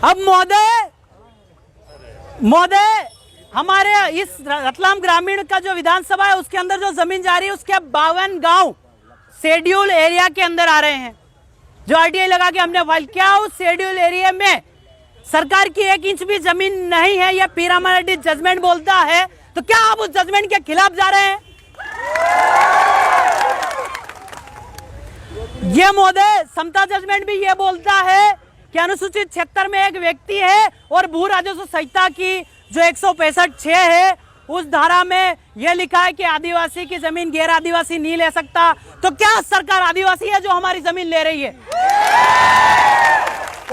अब महोदय हमारे इस रतलाम ग्रामीण का जो विधानसभा है उसके अंदर जो जमीन जा रही है उसके 52 गांव शेड्यूल एरिया के अंदर आ रहे हैं। जो आरटीआई लगा के हमने फाइल किया, उस शेड्यूल एरिया में सरकार की 1 इंच भी जमीन नहीं है। यह पीरामल जजमेंट बोलता है, तो क्या आप उस जजमेंट के खिलाफ जा रहे हैं? ये महोदय समता जजमेंट भी ये बोलता है कि अनुसूचित क्षेत्र में एक व्यक्ति है और भू राजस्व संहिता की जो 165(6) है उस धारा में यह लिखा है कि आदिवासी की जमीन गैर आदिवासी नहीं ले सकता। तो क्या सरकार आदिवासी है जो हमारी जमीन ले रही है?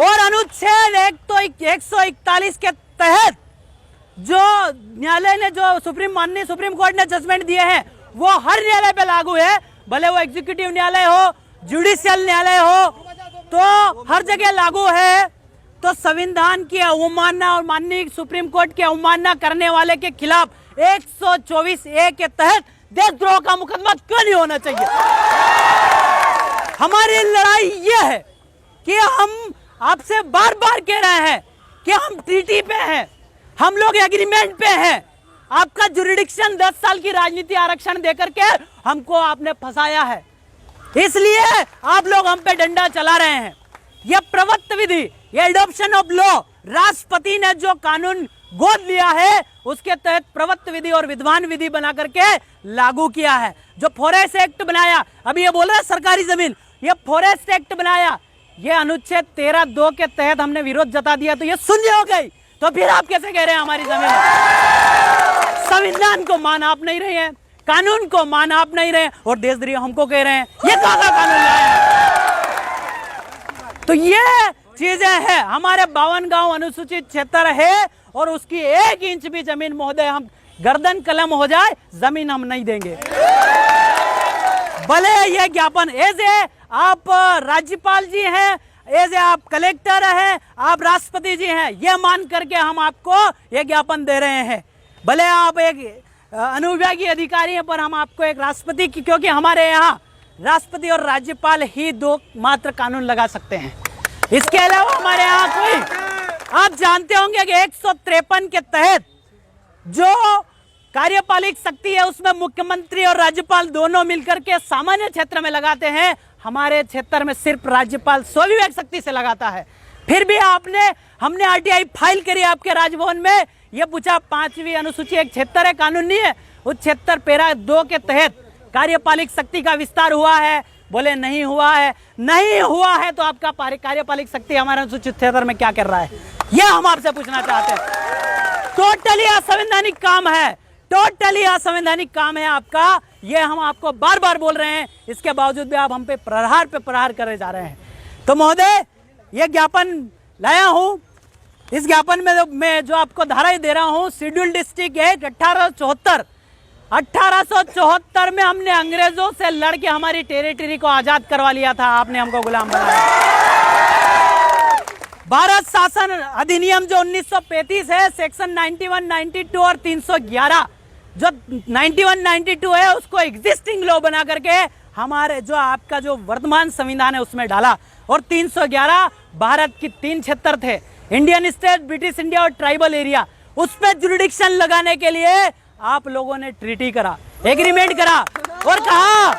और अनुच्छेद 141 के तहत जो न्यायालय ने जो माननीय सुप्रीम कोर्ट ने जजमेंट दिए हैं वो हर न्यायालय पे लागू है, भले वो एग्जीक्यूटिव न्यायालय हो, जुडिशियल न्यायालय हो, तो हर जगह लागू है। तो संविधान की अवमानना और माननीय सुप्रीम कोर्ट की अवमानना करने वाले के खिलाफ 124(a) के तहत देशद्रोह का मुकदमा क्यों नहीं होना चाहिए? हमारी लड़ाई यह है कि हम आपसे बार बार कह रहे हैं कि हम ट्रीटी पे हैं, हम लोग एग्रीमेंट पे हैं। आपका जुरिडिक्शन 10 साल की राजनीति आरक्षण देकर के हमको आपने फंसाया है, इसलिए आप लोग हम पे डंडा चला रहे हैं। यह प्रवृत्त विधि, यह एडॉप्शन ऑफ लॉ, राष्ट्रपति ने जो कानून गोद लिया है उसके तहत प्रवृत्त विधि और विद्वान विधि बना करके लागू किया है। जो फॉरेस्ट एक्ट बनाया, अभी ये बोल रहे सरकारी जमीन, ये फॉरेस्ट एक्ट बनाया, ये अनुच्छेद 13(2) के तहत हमने विरोध जता दिया तो ये शून्य हो गई। तो फिर आप कैसे कह रहे हैं हमारी जमीन? संविधान को मान आप नहीं रहे हैं, कानून को मान आप नहीं रहे हैं, और देशद्रोह हमको कह रहे हैं। ये कहाँ कानून लाया? तो ये चीजें हैं। हमारे 52 गांव अनुसूचित क्षेत्र है और उसकी 1 इंच भी जमीन महोदय हम गर्दन कलम हो जाए जमीन हम नहीं देंगे। भले ये ज्ञापन एज ए आप राज्यपाल जी हैं, एज ए आप कलेक्टर हैं, आप राष्ट्रपति जी हैं, ये मान करके हम आपको ये ज्ञापन दे रहे हैं। भले आप एक अनुविभागीय अधिकारी हैं पर हम आपको एक राष्ट्रपति की, क्योंकि हमारे यहाँ राष्ट्रपति और राज्यपाल ही 2 मात्र कानून लगा सकते हैं, इसके अलावा हमारे यहाँ कोई। आप जानते होंगे कि 153 के तहत जो कार्यपालिक शक्ति है उसमें मुख्यमंत्री और राज्यपाल दोनों मिलकर के सामान्य क्षेत्र में लगाते हैं। हमारे क्षेत्र में सिर्फ राज्यपाल स्वाभिमान शक्ति से लगाता है। फिर भी हमने आरटीआई फाइल करी आपके राजभवन में, यह पूछा 5वीं अनुसूची एक क्षेत्र है, कानून नहीं है, उस क्षेत्र पैरा 2 के तहत कार्यपालिक शक्ति का विस्तार हुआ है? बोले नहीं हुआ है। नहीं हुआ है तो आपका कार्यपालिक शक्ति हमारे अनुसूचित क्षेत्र में क्या कर रहा है, यह हम आपसे पूछना चाहते हैं। टोटली असंवैधानिक काम है, टोटली असंवैधानिक काम है आपका, ये हम आपको बार बार बोल रहे हैं, इसके बावजूद भी आप हम पे प्रहार करे जा रहे हैं। तो महोदय ये ज्ञापन लाया हूं, इस ज्ञापन में मैं जो आपको धारा दे रहा हूं, शेड्यूल डिस्ट्रिक्ट एक्ट 1874 में हमने अंग्रेजों से लड़के हमारी टेरिटरी को आजाद करवा लिया था, आपने हमको गुलाम बनाया। भारत शासन अधिनियम जो 1935 है, सेक्शन 91, 92 और 311, जो 91, 92 है उसको एग्जिस्टिंग लॉ बना करके हमारे जो आपका जो वर्तमान संविधान है उसमें डाला। और 311 भारत की 3 क्षेत्र थे, इंडियन स्टेट, ब्रिटिश इंडिया और ट्राइबल एरिया, उस पर जुरिडिक्शन लगाने के लिए आप लोगों ने ट्रीटी करा, एग्रीमेंट करा और कहा,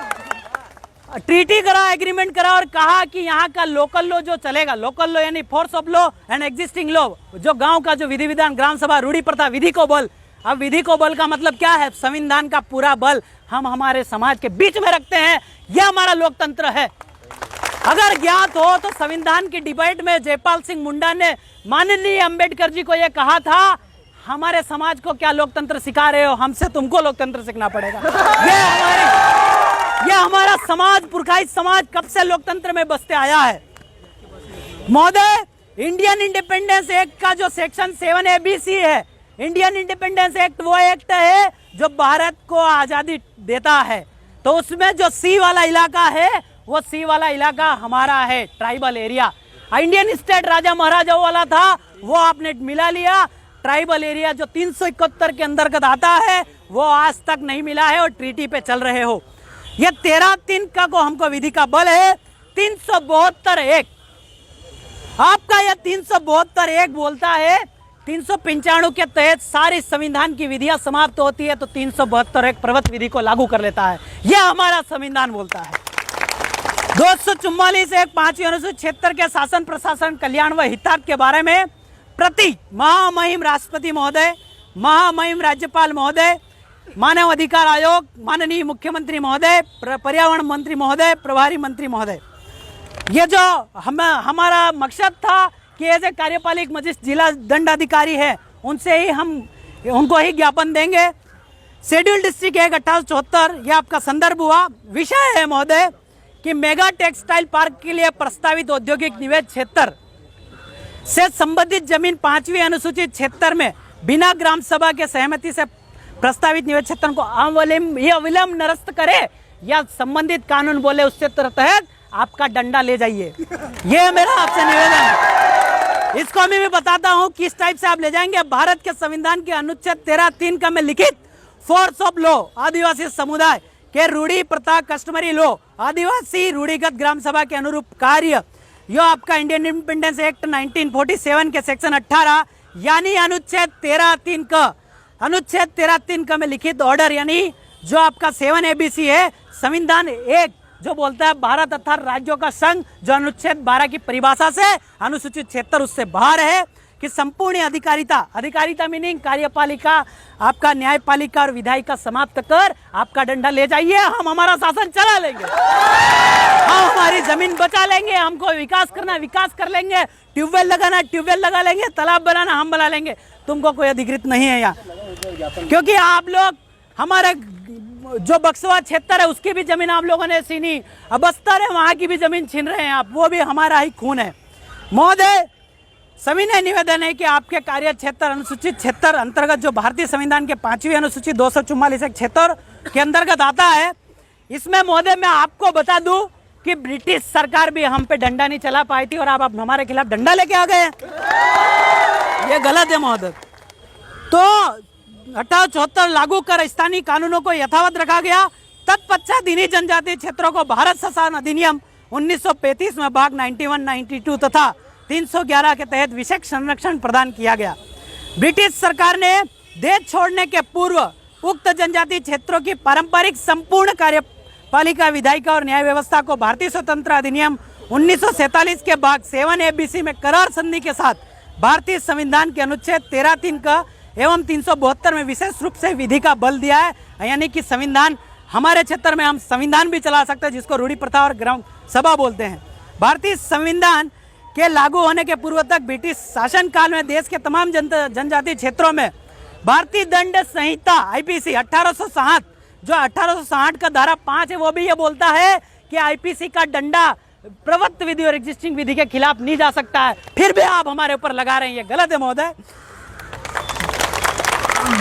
ट्रीटी करा, एग्रीमेंट करा और कहा कि यहाँ का लोकल लॉ जो चलेगा, लोकल लॉ यानी force of law and existing law, जो गांव का जो विधि विधान, ग्राम सभा, रूढ़ी प्रथा, विधि को बल। अब विधि को बल का मतलब क्या है? संविधान का पूरा बल हम हमारे समाज के बीच में रखते हैं, यह हमारा लोकतंत्र है। अगर ज्ञात हो तो संविधान की डिबेट में जयपाल सिंह मुंडा ने माननीय अंबेडकर जी को यह कहा था, हमारे समाज को क्या लोकतंत्र सिखा रहे हो, हमसे तुमको लोकतंत्र सीखना पड़ेगा। ये हमारा समाज, पुरखाई समाज कब से लोकतंत्र में बसते आया है। महोदय इंडियन इंडिपेंडेंस एक्ट का जो सेक्शन 7ABC है, इंडियन इंडिपेंडेंस एक्ट वो एक्ट है जो भारत को आजादी देता है, तो उसमें जो सी वाला इलाका है वो सी वाला इलाका हमारा है, ट्राइबल एरिया। इंडियन स्टेट राजा महाराजाओं वाला था वो आपने मिला लिया, ट्राइबल एरिया जो 371 के अंतर्गत आता है वो आज तक नहीं मिला है और ट्रीटी पे चल रहे हो। ये 13(3) का को हमको विधि का बल है, 372(1) आपका यह 372 एक बोलता है 395 के तहत सारी संविधान की विधियां समाप्त होती है तो 372 एक पर्वत विधि को लागू कर लेता है। यह हमारा संविधान बोलता है। 244 एक 5वीं अनुसूची 76 के शासन प्रशासन कल्याण व हितार्थ के बारे में प्रति महामहिम राष्ट्रपति महोदय, महामहिम राज्यपाल महोदय, मानव अधिकार आयोग, माननीय मुख्यमंत्री महोदय, पर्यावरण मंत्री महोदय, प्रभारी मंत्री महोदय। ये जो हमारा मकसद था कि ऐसे कार्यपालिक मजिस्ट्रेट जिला दंडाधिकारी है उनसे ही हम उनको ही ज्ञापन देंगे। शेड्यूल डिस्ट्रिक्ट 1874 ये आपका संदर्भ हुआ। विषय है महोदय कि मेगा टेक्सटाइल पार्क के लिए प्रस्तावित औद्योगिक निवेश क्षेत्र से संबंधित जमीन 5वीं अनुसूची 76 में बिना ग्राम सभा के सहमति से प्रस्तावित निवेश क्षेत्र को अविलंब निरस्त करे या संबंधित कानून बोले उसके तहत आपका डंडा ले जाइए। ये मेरा आपसे निवेदन है। इसको मैं भी बताता हूँ किस टाइप से आप ले जाएंगे। भारत के संविधान के अनुच्छेद 13(3) का में लिखित फोर्स ऑफ लॉ आदिवासी समुदाय के रूढ़ी प्रथा कस्टमरी लॉ आदिवासी रूढ़िगत ग्राम सभा के अनुरूप कार्य यो आपका इंडियन इंडिपेंडेंस एक्ट 1947 के सेक्शन 18 यानी अनुच्छेद 13(3) का में लिखित ऑर्डर यानी जो आपका 7 ABC है संविधान एक जो बोलता है भारत तथा राज्यों का संघ जो अनुच्छेद 12 की परिभाषा से अनुसूचित 76 उससे बाहर है कि संपूर्ण अधिकारिता मीनिंग कार्यपालिका आपका न्यायपालिका और विधायिका समाप्त कर आपका डंडा ले जाइए। हम हमारा शासन चला लेंगे, हम हमारी जमीन बचा लेंगे, हमको विकास करना विकास कर लेंगे, ट्यूबवेल लगाना ट्यूबवेल लगा लेंगे, तालाब बनाना हम बना लेंगे। तुमको कोई अधिकृत नहीं है यहाँ, क्योंकि आप लोग हमारे जो बक्सवा क्षेत्र है उसकी भी जमीन आप लोगों ने छीनी, अब बस्तर है वहां की भी जमीन छीन रहे हैं आप, वो भी हमारा ही खून है। महोदय सविनय निवेदन है कि आपके कार्य क्षेत्र अनुसूचित 76 अंतर्गत जो भारतीय संविधान के 5वीं अनुसूची 244 एक क्षेत्र के अंतर्गत आता है, इसमें महोदय मैं आपको बता दूं कि ब्रिटिश सरकार भी हम पे डंडा नहीं चला पाई थी और आप हमारे खिलाफ डंडा लेके आ गए। ये गलत है महोदय। तो 1874 लागू कर स्थानीय कानूनों को यथावत रखा गया। तत्पश्चात इन्हीं जनजातीय क्षेत्रों को भारत शासन अधिनियम 1935 में भाग 91, 92 तथा 311 के तहत विशेष संरक्षण प्रदान किया गया। ब्रिटिश सरकार ने देश छोड़ने के पूर्व उक्त जनजातीय क्षेत्रों की पारंपरिक संपूर्ण कार्यपालिका विधायिका और न्याय व्यवस्था को भारतीय स्वतंत्र अधिनियम 1947 के भाग 7 ABC में करार संधि के साथ भारतीय संविधान के अनुच्छेद 13(3) का एवं 372 में विशेष रूप से विधि का बल दिया है। यानी कि संविधान हमारे क्षेत्र में हम संविधान भी चला सकते हैं जिसको रूढ़ी प्रथा और ग्राम सभा बोलते हैं। भारतीय संविधान के लागू होने के पूर्व तक ब्रिटिश शासन काल में देश के तमाम जनजातीय क्षेत्रों में भारतीय दंड संहिता IPC 1860 जो 1860 का धारा 5 है वो भी ये बोलता है कि IPC का डंडा प्रवृत्त विधि और एग्जिस्टिंग विधि के खिलाफ नहीं जा सकता है, फिर भी आप हमारे ऊपर लगा रहे हैं, ये गलत है महोदय।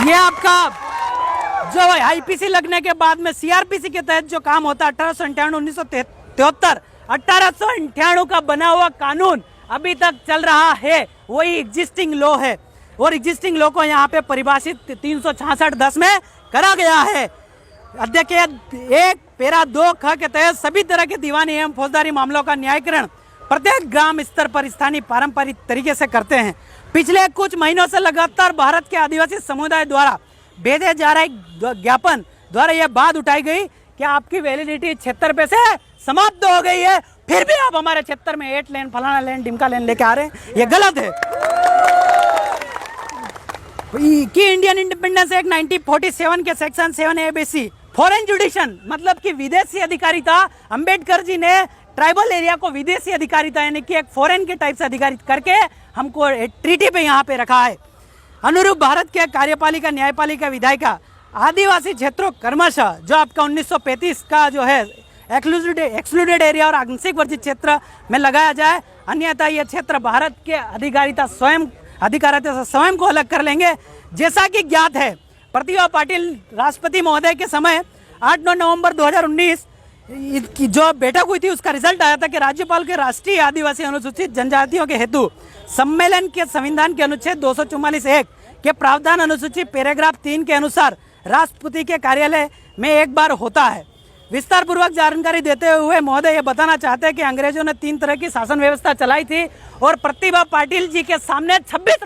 ये आपका जो IPC लगने के बाद में CRPC के तहत जो काम होता है 1898 1898 का बना हुआ कानून अभी तक चल रहा है, वही एग्जिस्टिंग लॉ है और एग्जिस्टिंग लॉ को यहाँ पे परिभाषित 366(10) में करा गया है। अध्यक्ष 1 पैरा 2 ख के तहत सभी तरह के दीवानी एवं फौजदारी मामलों का न्यायीकरण प्रत्येक ग्राम स्तर पर स्थानीय पारंपरिक तरीके से करते हैं। पिछले कुछ महीनों से लगातार भारत के आदिवासी समुदाय द्वारा भेजे जा रहे ज्ञापन द्वारा यह बात उठाई गई कि आपकी वैलिडिटी क्षेत्र पे से समाप्त हो गई है, फिर भी आप हमारे क्षेत्र में 8 लेन फलाना लेन डिमका लेन लेके आ रहे हैं, ये गलत है। कि इंडियन इंडिपेंडेंस एक्ट 1947 के सेक्शन 7 ABC फॉरेन जुडिशन मतलब कि विदेशी अधिकारिता, अंबेडकर जी ने ट्राइबल एरिया को विदेशी अधिकारिता यानी कि एक फॉरेन के टाइप से अधिकारित करके हमको ट्रीटी पे यहाँ पे रखा है। अनुरूप भारत के कार्यपालिका न्यायपालिका विधायिका आदिवासी क्षेत्रों क्रमशः जो आपका 1935 का जो है एक्सक्लूडेड एरिया और आंशिक वर्जित क्षेत्र में लगाया जाए, अन्यथा यह क्षेत्र भारत के अधिकारिता से स्वयं को अलग कर लेंगे। जैसा कि ज्ञात है, प्रतिभा पाटिल राष्ट्रपति महोदय के समय 8-9 नवंबर 2019 की जो बैठक हुई थी उसका रिजल्ट आया था कि राज्यपाल के राष्ट्रीय आदिवासी अनुसूचित जनजातियों के हेतु सम्मेलन के संविधान के अनुच्छेद 244(1) के प्रावधान अनुसूची पैराग्राफ 3 के अनुसार राष्ट्रपति के कार्यालय में एक बार होता है। विस्तार पूर्वक जानकारी देते हुए महोदय ये बताना चाहते हैं कि अंग्रेजों ने 3 तरह की शासन व्यवस्था चलाई थी और प्रतिभा पाटिल जी के सामने 26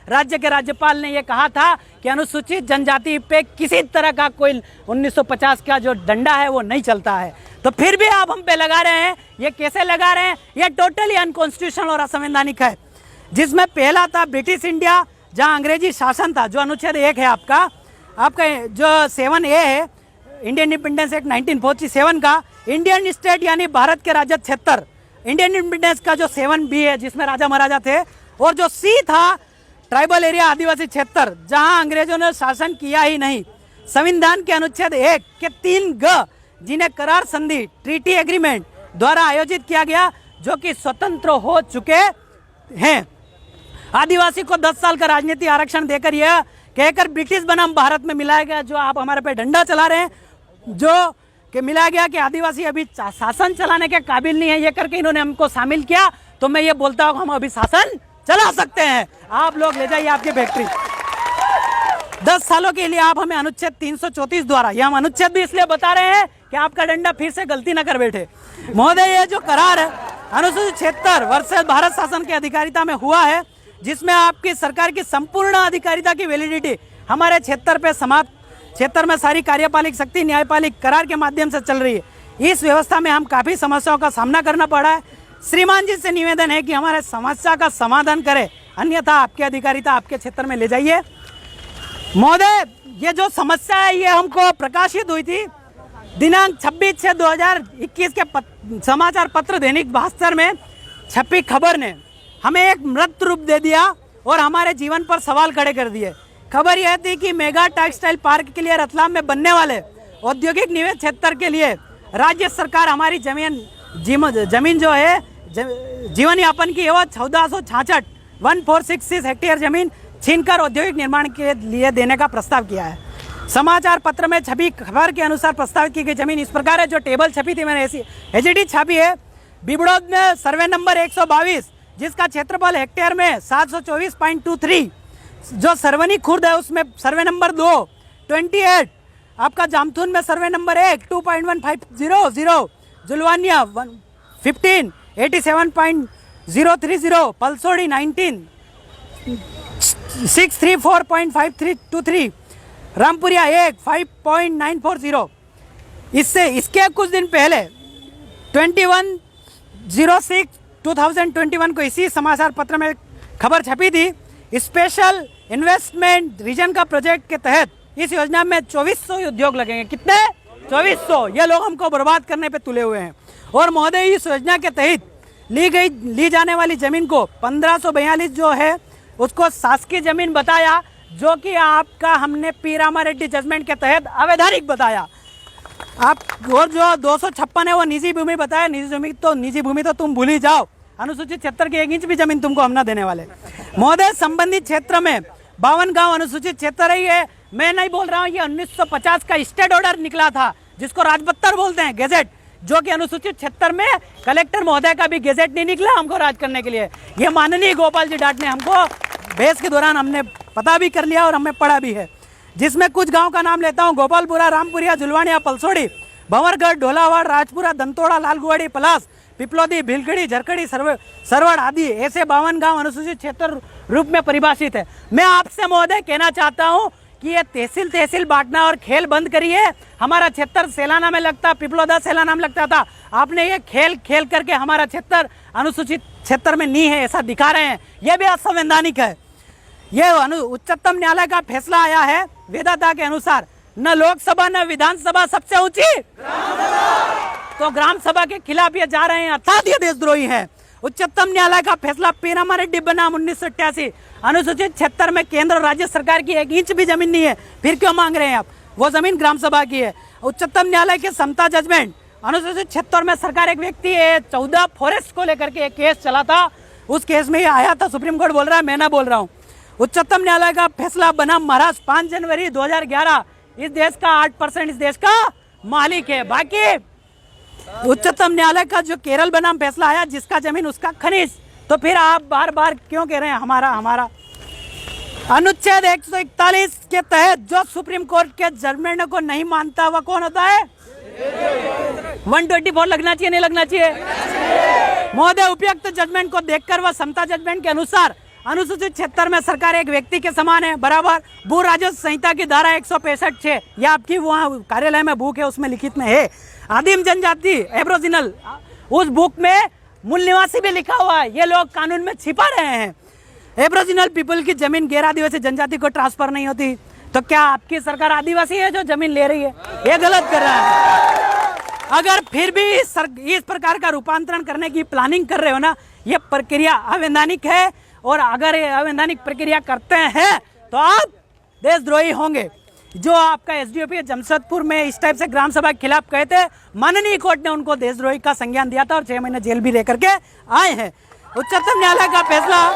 राज्य के राज्यपाल ने ये कहा था कि अनुसूचित जनजाति पे किसी तरह का कोई 1950 का जो डंडा है वो नहीं चलता है। तो फिर भी आप हम पे लगा रहे हैं, ये कैसे लगा रहे हैं? ये टोटली अनकॉन्स्टिट्यूशनल और असंवैधानिक है। जिसमें पहला था ब्रिटिश इंडिया, जहाँ अंग्रेजी शासन था, जो अनुच्छेद 1 है आपका जो 7A है इंडियन इंडिपेंडेंस एक्ट 1947 का, इंडियन स्टेट यानी भारत के राज्य क्षेत्र, इंडियन इंडिपेंडेंस का जो 7B है जिसमें राजा महाराजा थे, और जो C था ट्राइबल एरिया आदिवासी क्षेत्र, जहां अंग्रेजों ने शासन किया ही नहीं। संविधान के अनुच्छेद 1 के 3G जिन्हें करार संधि ट्रीटी एग्रीमेंट द्वारा आयोजित किया गया, जो कि स्वतंत्र हो चुके हैं। आदिवासी को 10 साल का राजनीतिक आरक्षण देकर यह कहकर ब्रिटिश बनाम भारत में मिलाया गया, जो आप हमारे पे डंडा चला रहे हैं, जो कि मिला गया कि आदिवासी अभी शासन चलाने के काबिल नहीं है, ये करके इन्होंने हमको शामिल किया। तो मैं ये बोलता हूँ हम अभी शासन चला सकते हैं, आप लोग ले जाइए आपकी फैक्ट्री। 10 सालों के लिए आप हमें अनुच्छेद 334 द्वारा, ये हम अनुच्छेद भी इसलिए बता रहे हैं कि आपका डंडा फिर से गलती न कर बैठे। महोदय ये जो करार है अनुसूचित क्षेत्र वर्सेस भारत शासन की अधिकारिता में हुआ है, जिसमें आपकी सरकार की संपूर्ण अधिकारिता की वैलिडिटी हमारे क्षेत्र पे समाप्त, क्षेत्र में सारी कार्यपालिक शक्ति न्यायपालिक करार के माध्यम से चल रही है। इस व्यवस्था में हम काफ़ी समस्याओं का सामना करना पड़ा है। श्रीमान जी से निवेदन है कि हमारे समस्या का समाधान करें, अन्यथा आपकी अधिकारिता आपके क्षेत्र में ले जाइए। महोदय ये जो समस्या है ये हमको प्रकाशित हुई थी दिनांक 26/6/2021 के समाचार पत्र दैनिक भास्कर में छपी खबर ने हमें एक मृत रूप दे दिया और हमारे जीवन पर सवाल खड़े कर दिए। खबर यह थी कि मेगा टेक्सटाइल पार्क के लिए रतलाम में बनने वाले औद्योगिक निवेश क्षेत्र के लिए राज्य सरकार हमारी जमीन जो है जीवन यापन की वो 1466 1466 हेक्टेयर जमीन छीनकर औद्योगिक निर्माण के लिए देने का प्रस्ताव किया है। समाचार पत्र में छपी खबर के अनुसार प्रस्तावित की गई जमीन इस प्रकार है, जो टेबल छपी थी मैंने ऐसी एचडी छापी है। बिबड़ौद में सर्वे नंबर 122 जिसका क्षेत्रफल हेक्टेयर में 724.23, जो सरवनी खुर्द है उसमें सर्वे नंबर 2 28, आपका जामथून में सर्वे नंबर 1 2.1500, जुलवानिया 15 87.030, पलसोड़ी 19 634.5323, रामपुरिया 1 5.940। इसके कुछ दिन पहले 21/06/2021 को इसी समाचार पत्र में खबर छपी थी। स्पेशल इन्वेस्टमेंट रीजन का प्रोजेक्ट के तहत इस योजना में 2400 उद्योग लगेंगे। कितने? 2400। ये लोग हमको बर्बाद करने पे तुले हुए हैं। और महोदय इस योजना के तहत ली जाने वाली जमीन को 1542 जो है उसको शासकीय जमीन बताया, जो कि आपका हमने पी रामारेड्डी जजमेंट के तहत अवैधानिक बताया। आप और जो 256 है वो निजी भूमि बताया। निजी भूमि तो तुम भूल ही जाओ, अनुसूचित क्षेत्र की 1 इंच भी जमीन तुमको हम ना देने वाले। महोदय संबंधित क्षेत्र में 52 गांव अनुसूचित क्षेत्र ही है। मैं नहीं बोल रहा हूँ, ये 1950 का स्टेट ऑर्डर निकला था जिसको राजपत्तर बोलते हैं, गेजेट, जो कि अनुसूचित क्षेत्र में कलेक्टर महोदय का भी गेजेट नहीं निकला हमको राज करने के लिए। ये माननीय गोपाल जी डाट ने हमको बहस के दौरान हमने पता भी कर लिया और हमें पढ़ा भी है, जिसमें कुछ गांव का नाम लेता हूं: गोपालपुरा, रामपुरिया, जुलवानिया, पलसोड़ी, भंवरगढ़, ढोलावाड़, राजपुरा, दंतोड़ा, लालगुवाड़ी, पलास, पिपलोदी, भिलखड़ी, झरखड़ी, सरवड़ आदि ऐसे 52 गांव अनुसूचित क्षेत्र रूप में परिभाषित है। मैं आपसे महोदय कहना चाहता हूं कि ये तहसील बांटना और खेल बंद करिए। हमारा क्षेत्र सेलाना में लगता, पिपलोदा सेलाना में लगता था, आपने ये खेल करके हमारा क्षेत्र अनुसूचित क्षेत्र में नहीं है ऐसा दिखा रहे हैं। यह भी असंवैधानिक है। ये उच्चतम न्यायालय का फैसला आया है वेदाता के अनुसार, न लोकसभा न विधानसभा सबसे ऊंची तो ग्राम सभा के खिलाफ ये जा रहे हैं, अर्थात ये देशद्रोही है। उच्चतम न्यायालय का फैसला पीरामारेड्डी बनाम 1988, अनुसूचित क्षेत्र में केंद्र और राज्य सरकार की 1 इंच भी जमीन नहीं है, फिर क्यों मांग रहे हैं आप? वो जमीन ग्राम सभा की है। उच्चतम न्यायालय के समता जजमेंट, अनुसूचित क्षेत्र में सरकार एक व्यक्ति 14 फॉरेस्ट को लेकर के एक केस चला था, उस केस में ये आया था, सुप्रीम कोर्ट बोल रहा है, मैं ना बोल रहा हूँ। उच्चतम न्यायालय का फैसला बनाम महाराष्ट्र 5 जनवरी 2011, इस देश का 8% इस देश का मालिक है। बाकी उच्चतम न्यायालय का जो केरल बनाम फैसला आया, जिसका जमीन उसका खनिज, तो फिर आप बार बार क्यों कह रहे हैं हमारा? अनुच्छेद 141 के तहत जो सुप्रीम कोर्ट के जजमेंट को नहीं मानता वह कौन होता है? 124 लगना चाहिए, नहीं लगना चाहिए? महोदय, उपयुक्त जजमेंट को देखकर व समता जजमेंट के अनुसार अनुसूचित क्षेत्र में सरकार एक व्यक्ति के समान है, बराबर। भू राजस्व संहिता की धारा 165(6) यह आपकी वहाँ कार्यालय में बुक है, उसमें लिखित में है। आदिम जनजाति एब्रोजिनल, उस बुक में मूल निवासी भी लिखा हुआ है, ये लोग कानून में छिपा रहे हैं। एब्रोजिनल पीपल की जमीन गैर आदिवासी जनजाति को ट्रांसफर नहीं होती, तो क्या आपकी सरकार आदिवासी है जो जमीन ले रही है? ये गलत कर रहा है। अगर फिर भी इस प्रकार का रूपांतरण करने की प्लानिंग कर रहे हो ना, ये प्रक्रिया अवैधानिक है, और अगर ये अवैधानिक प्रक्रिया करते हैं तो आप देशद्रोही होंगे। जो आपका एसडीओपी जमशेदपुर में इस टाइप से ग्राम सभा के खिलाफ कहे थे, माननीय कोर्ट ने उनको देशद्रोही का संज्ञान दिया था और 6 महीने जेल भी लेकर के आए हैं। उच्चतम न्यायालय का फैसला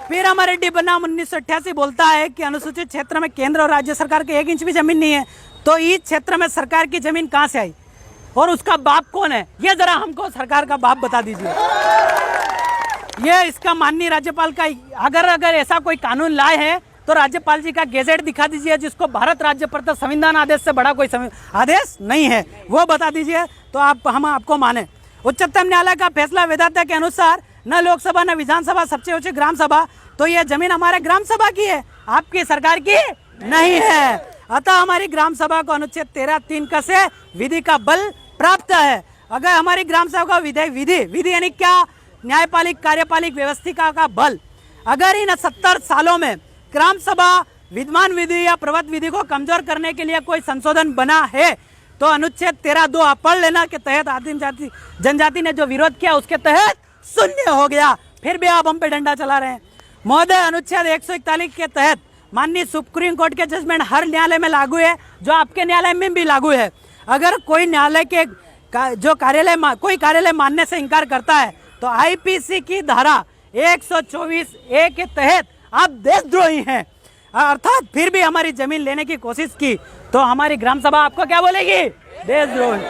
पीरामरेड्डी बनाम 1988 बोलता है कि अनुसूचित क्षेत्र में केंद्र और राज्य सरकार के 1 इंच भी जमीन नहीं है, तो इस क्षेत्र में सरकार की जमीन कहाँ से आई और उसका बाप कौन है? ये जरा हमको सरकार का बाप बता दीजिए। ये इसका माननीय राज्यपाल का, अगर ऐसा कोई कानून लाए हैं तो राज्यपाल जी का गेजेट दिखा दीजिए, जिसको भारत राज्य पर संविधान आदेश से बड़ा कोई आदेश नहीं है, वो बता दीजिए तो हम आपको माने। उच्चतम न्यायालय का फैसला वेदांता के अनुसार न लोकसभा न विधानसभा सबसे ऊंची ग्राम सभा, तो यह जमीन हमारे ग्राम सभा की है, आपकी सरकार की नहीं है। अतः हमारी ग्राम सभा को अनुच्छेद 13(3) का से विधि का बल प्राप्त है। अगर हमारी ग्राम सभा का विधि यानी क्या? न्यायपालिक कार्यपालिक व्यवस्थिका का बल। अगर इन 70 सालों में ग्राम सभा विद्यमान विधि या प्रवत विधि को कमजोर करने के लिए कोई संशोधन बना है तो अनुच्छेद 13(2) आप पढ़ लेना के तहत आदिम जाति जनजाति ने जो विरोध किया उसके तहत शून्य हो गया। फिर भी आप हम पे डंडा चला रहे हैं। महोदय, अनुच्छेद 141 के तहत माननीय सुप्रीम कोर्ट के जजमेंट हर न्यायालय में लागू है, जो आपके न्यायालय में भी लागू है। अगर कोई न्यायालय के जो कोई कार्यालय मानने से इनकार करता है तो आईपीसी की धारा 124(a) के तहत आप देशद्रोही हैं, अर्थात फिर भी हमारी जमीन लेने की कोशिश की तो हमारी ग्राम सभा आपको क्या बोलेगी? देशद्रोही।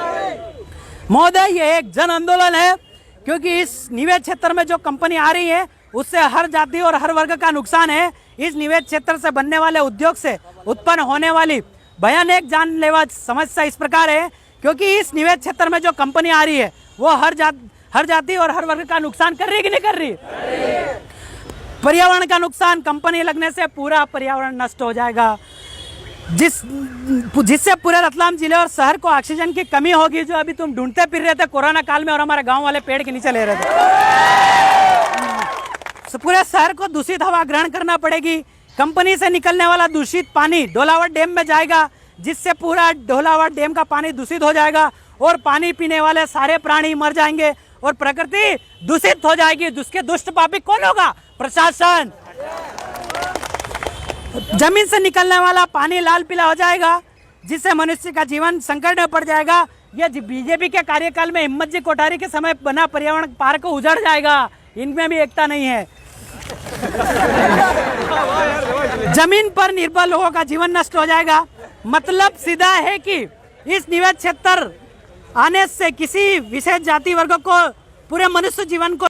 महोदय, ये एक जन आंदोलन है, क्योंकि इस निवेश क्षेत्र में जो कंपनी आ रही है उससे हर जाति और हर वर्ग का नुकसान है। इस निवेश क्षेत्र से बनने वाले उद्योग से उत्पन्न होने वाली भयानक जानलेवा समस्या इस प्रकार है, क्योंकि इस निवेश क्षेत्र में जो कंपनी आ रही है वो हर जाति और हर वर्ग का नुकसान कर रही है कि नहीं कर रही? पर्यावरण का नुकसान, कंपनी लगने से पूरा पर्यावरण नष्ट हो जाएगा, जिससे पूरे रतलाम जिले और शहर को ऑक्सीजन की कमी होगी, जो अभी तुम ढूंढते फिर रहे थे कोरोना काल में और हमारे गांव वाले पेड़ के नीचे ले रहे थे। पूरे शहर को दूषित हवा ग्रहण करना पड़ेगी। कंपनी से निकलने वाला दूषित पानी ढोलावट डैम में जाएगा, जिससे पूरा ढोलावट डैम का पानी दूषित हो जाएगा और पानी पीने वाले सारे प्राणी मर जाएंगे और प्रकृति दूषित हो जाएगी। जिसके दुष्ट पापी कौन होगा? प्रशासन। जमीन से निकलने वाला पानी लाल पीला हो जाएगा, जिससे मनुष्य का जीवन संकट में पड़ जाएगा। यह बीजेपी के कार्यकाल में हिम्मत जी कोठारी के समय बना पर्यावरण पार्क उजड़ जाएगा। इनमें भी एकता नहीं है। जमीन पर निर्भर लोगों का जीवन नष्ट हो जाएगा। मतलब सीधा है कि इस निवेश क्षेत्र आने से किसी विशेष जाति वर्ग को, पूरे मनुष्य जीवन को